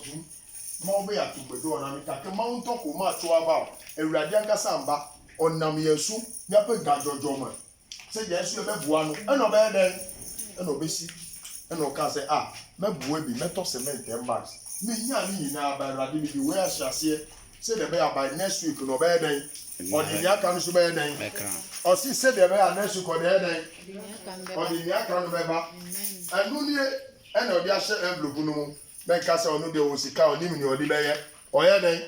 otu ma obe ya tugbedo na mi ka ke ma unto ko ma to aba ewurade ankasa mba onam yesu ya pe gajojo mo se yesu e bebua no e no be den e no besi e no ka se mebua bi meto cement bags me nya ni na aba ewurade bi we asiase se de be by next week no be den odi ya kan so be den o si se de be next week o de den odi ya kan no be ba anu ni e na odi ahye envelope no mu ben ka se onu de o sika oni mi ni odi be ye oye den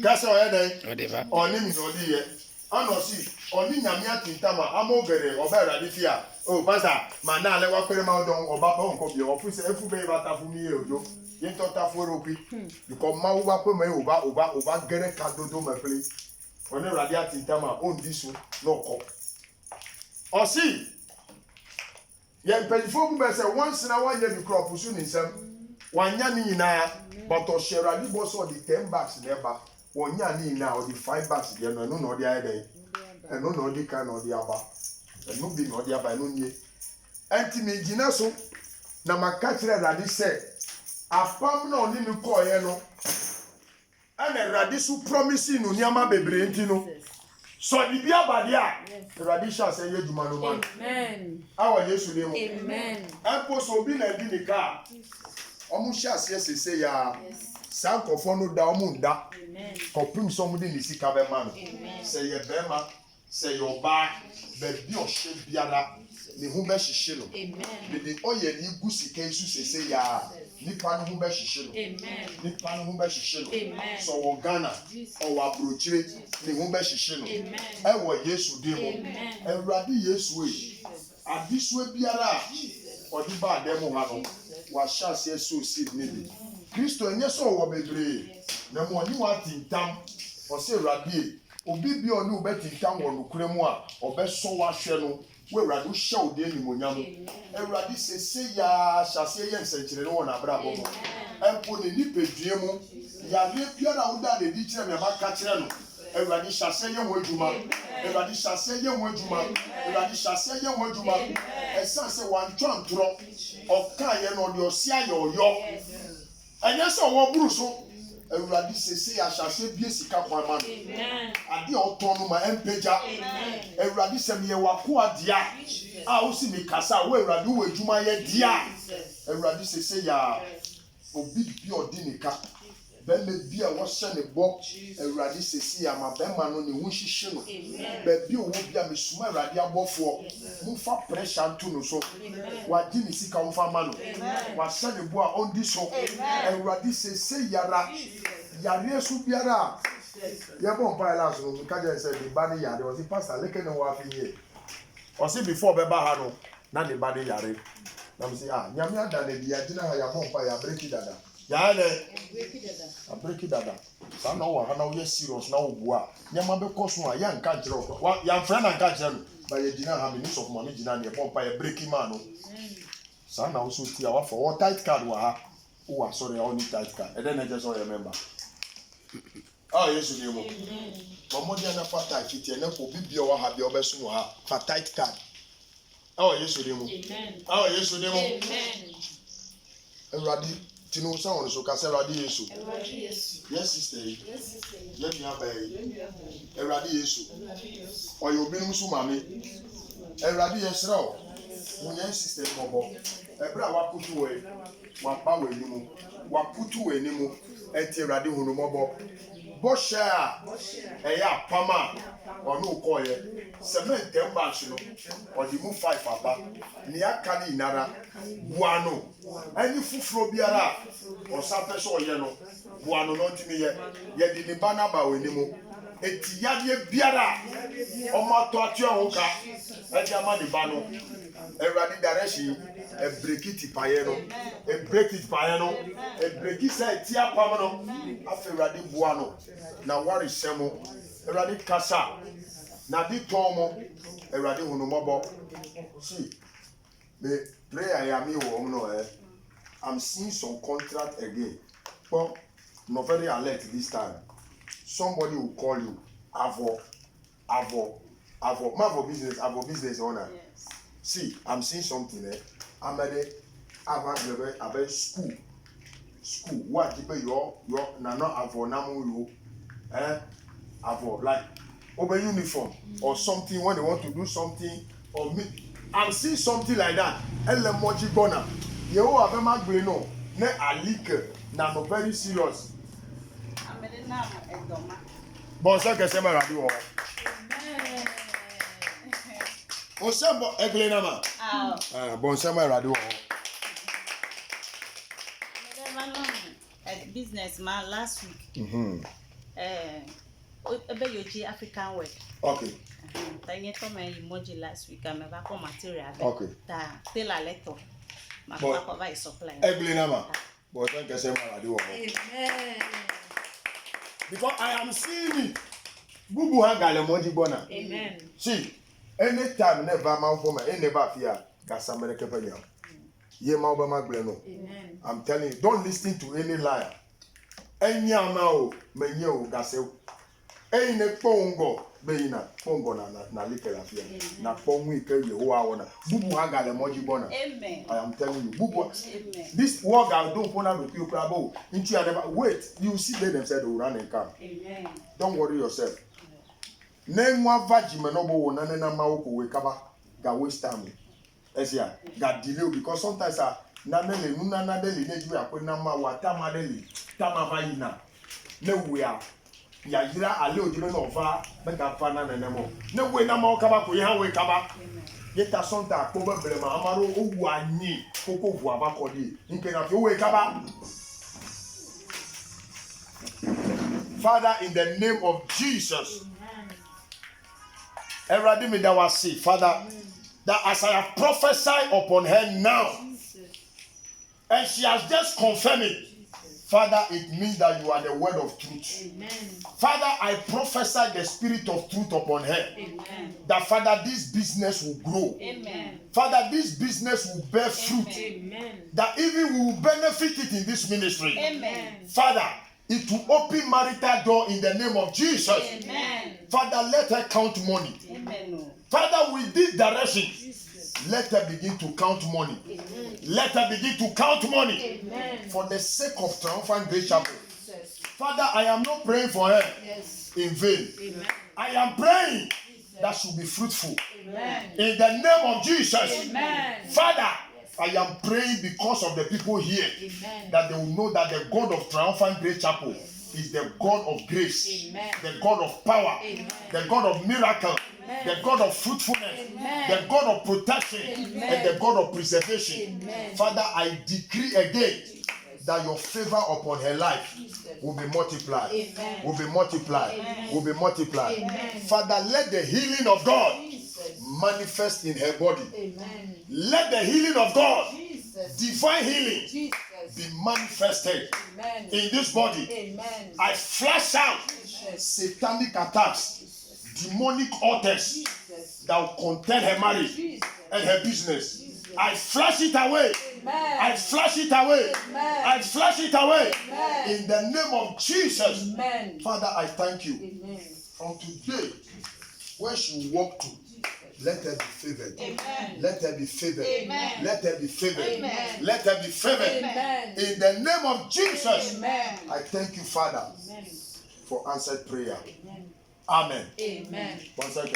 ka se oye den odi ba oni mi ni odi ye ano si oni nyame atintama amogere oberade fia o pastor manda ale wa pere ma don oba pa onko bi ofu se efu be ba ta fu mi ojo yin to ta fu ropi because ma wo ba pe me oba gere ka dodo me pele oni rade atintama on disu no ko o si ye pelifo bu be se once na wa ye bi crop su ni nsam wanya ni nyina but o sheradi bo so the 10 bags never wonya ni na o di 5 bags de no no di aye eno no di kan no di aba eno bi no di aba eno nie enti me gina so na maka kire radi se apam na oni ni ko ye no ana radi su promise no niama bebre enti no so di bia bade a radi sha se ye duma no man amen awo yesu ni mo amen apo so bi na di ni ka omu sha se ya sankofo no da omu nda kopim so mu de ni sika be ma no se ye be ma se yo ba be bi o hye biara ni hu be hihye no amen de oye ni gu sika isu se ya nipa no hu be hihye no amen nipa no hu be hihye no amen so wo Ghana o wa brochire ni hu be hihye no amen e wo Yesu de mo Ewurade Yesu e adiso biara odi ba dem ha no wa sha se so seed ni bi Kristo enye so wo bebre na mo ni wa tintam o se Ewurade obi bi oni obetintam wo nokure mu a obeso wa hwe no we Ewurade wo hye ode ni monyam Ewurade se ya hyase ye nsenkyere no na bra bo empo ne ni pedue mu ya le biara wo da de di kire me ba ka kire no Ewurade hyase ye ho adwuma Ewurade hyase ye ho adwuma Ewurade hyase ye ho adwuma esanse wan twantro oka ye no de osia ye oyo enye so wo buru so Ewurade sese ya hyase bie sika kwa ma no ade oton no ma empeja Ewurade sem ye wako adea a wo si mi kasa wo Ewurade wo adwuma ye dia Ewurade sese ya obi bi odinika be me bi a wo hye ne bo Ewurade sese ya ma be ma no ne hu hihye no be bi owo bi a mesuma Ewurade abofo mu fa pressure ntu no so wa di ni sika wo fa ma no wa hye ne bo a ondi so Ewurade sese yara yare su biara ye bon pa la so ka je se the body yare o si pastor leke no wa fi ye o si before be ba ha no na the body yare na me say nyame ada na dia gina ha ya bon pa ya break dada ya le break dada sa na wa ha na we serious na wo bua nyama be koso a ya nka nkire o ya mfra na nka nkire no ba ye gina ha me ni so kuma me gina na ye bon pa ya break man no sa na wo so ti a wa for what tight card wa ha o sorry I only tight card and then I just remember Yesu ni mo mo dia na fa tight fit na ko bibia wa ha bia obesu no ha fa tight card Yesu ni mo amen Yesu ni mo amen Ewurade tinu sa won so ka se Ewurade Yesu yes sister let me have Ewurade Yesu oyo obinum so mame Ewurade yesra o mo yan sister bobo ebra wa kutu we wa pa we ni mu wa putu we ni mu enti Ewurade hunu mobo bosha eya pama onu ko ye cement embash no odi mu 5 aba ni aka ni nara buano ani fufuro biara o sa peso ye no buano no ntimi ye di ni bana ba we ni mu eti yade biara o ma to atu ho ka edi ama ni ba no Ewurade direction e break it paye no e break it paye no e break it say tia pam no afa Ewurade bua no na wari semo Ewurade kasa na di tomo Ewurade hunu mobo see the prayer ya mi wo no I'm seeing some contract again but not very alert this time somebody will call you avo Mavo business owner. Yes. See, I'm seeing something I'm at the school school. What you pay your na not avo namu avo like over uniform or something when they want to do something or me. I'm seeing something like that. Elle moji bona. You have a magbre no. Ne alike na no very serious. Bon ça que c'est ma radio. On sait bon egle ma. Bon ça ma radio. Business man last week. Yoji African work. Okay. Tanya told me emoji last week. I'm about for material. Okay. Tell a letter. My papa is supply. Egle ma. Bon ça que c'est ma radio. Amen. Because I am seeing it. Bubu hangale moji bona. Amen. See, anytime never man for me, never fear. Gasa mereke penya. Ye ma obama no. Amen. I'm telling you, don't listen to any liar. Any amao menye o gaseu. Any pongo beina pongo na likela fear. Na pongo ike Yehowa wona. Bubu hangale moji bona. Amen. I am telling you, Bubu. Amen. This work I don't wanna with you crabo. Into you never wait. You see them said they will run and come. Amen. Don't worry yourself. Nenwa vajime no bo wona na ma wo ko we kaba ga waste time. Esia ga delay because sometimes na nele nuna na dele neju akwe na ma wa tama dele tama vayina ne we a ya yira ale ojiro no va be ga fa na nenemo ne we na ma o kaba ko ya we kaba yeta sonta ko be bele ma amaro owu anyi koko vu abakodi nke na fi we kaba. Father, in the name of Jesus, Eradi me that was see, Father, that as I have prophesied upon her now, and she has just confirmed it, Father, it means that you are the word of truth. Amen. Father, I prophesy the spirit of truth upon her. Amen. That Father, this business will grow. Amen. Father, this business will bear fruit. Amen. That even we will benefit it in this ministry. Amen. Father, it will open marital door in the name of Jesus. Amen. Father, let her count money. Amen. Father, with this direction, Jesus. let her begin to count money. Amen. Let her begin to count money. Amen. For the sake of Triumphant Grace Chapel. Jesus. Father, I am not praying for her Yes. in vain. Amen. I am praying that she will be fruitful. Amen. In the name of Jesus. Amen. Father, I am praying because of the people here. Amen. That they will know that the God of Triumphant Grace Chapel is the God of grace, Amen. the God of power, Amen. the God of miracle, Amen. the God of fruitfulness, Amen. the God of protection, Amen. and the God of preservation. Amen. Father, I decree again that your favor upon her life will be multiplied, Amen. will be multiplied, Amen. will be multiplied. Amen. Father, let the healing of God Jesus. manifest in her body. Amen. Let the healing of God, Jesus. divine healing, Jesus. be manifested Amen. in this body. Amen. I flash out Jesus. satanic attacks, demonic altars Jesus. that will contend her marriage Jesus. and her business. I flash it away. Amen. I flash it away. Amen. I flash it away. Amen. In the name of Jesus. Amen. Father, I thank you. Amen. From today, when she walk through, let her be favored. Amen. Let her be favored. Amen. Let her be favored. Amen. Let her be favored. Amen. In the name of Jesus, Amen. I thank you, Father, Amen. for answered prayer. Amen. Amen. Amen. Once again,